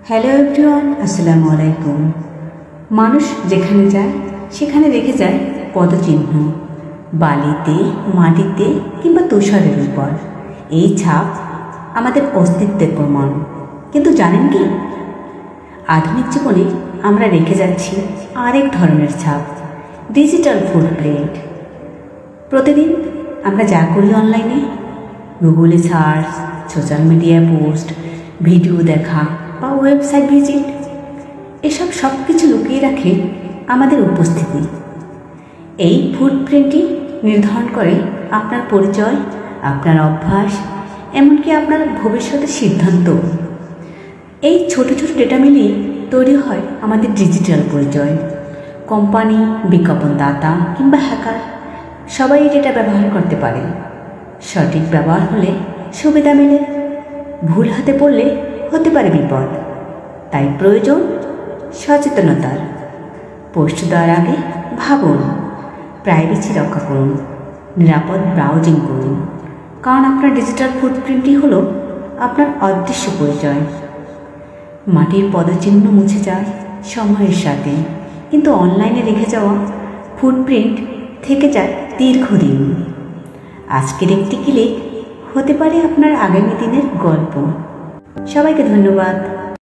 Hello everyone, আসসালামু আলাইকুম। মানুষ যেখানে যায় সেখানে রেখে যায় পদচিহ্ন, বালিতে, মাটিতে কিংবা তুষারের উপর। এই ছাপ আমাদের অস্তিত্বের প্রমাণ। কিন্তু জানেন কি, আধুনিক জীবনে আমরা রেখে যাচ্ছি আরেক ধরনের ছাপ, ডিজিটাল ফুটপ্রিন্ট। প্রতিদিন আমরা যা করি অনলাইনে, গুগলে সার্চ, সোশ্যাল মিডিয়ায় পোস্ট, ভিডিও দেখা বা ওয়েবসাইট ভিজিট, এসব সব কিছু লুকিয়ে রাখে আমাদের উপস্থিতি। এই ফুটপ্রিন্টটি নির্ধারণ করে আপনার পরিচয়, আপনার অভ্যাস, এমনকি আপনার ভবিষ্যতের সিদ্ধান্ত। এই ছোট ছোট ডেটা মিলিয়ে তৈরি হয় আমাদের ডিজিটাল পরিচয়। কোম্পানি, বিজ্ঞাপনদাতা কিংবা হ্যাকার সবাই এই ডেটা ব্যবহার করতে পারে। সঠিক ব্যবহার হলে সুবিধা মেলে, ভুল হাতে পড়লে হতে পারে বিপদ। তাই প্রয়োজন সচেতনতার। পোস্ট দেওয়ার আগে ভাবুন, প্রাইভেসি রক্ষা করুন, নিরাপদ ব্রাউজিং করুন, কারণ আপনার ডিজিটাল ফুটপ্রিন্টই হলো আপনার অদৃশ্য পরিচয়। মাটির পদচিহ্ন মুছে যায় সময়ের সাথে, কিন্তু অনলাইনে রেখে যাওয়া ফুটপ্রিন্ট থেকে যায় দীর্ঘদিন। আজকের একটি ক্লিক হতে পারে আপনার আগামী দিনের গল্প। সবাইকে ধন্যবাদ।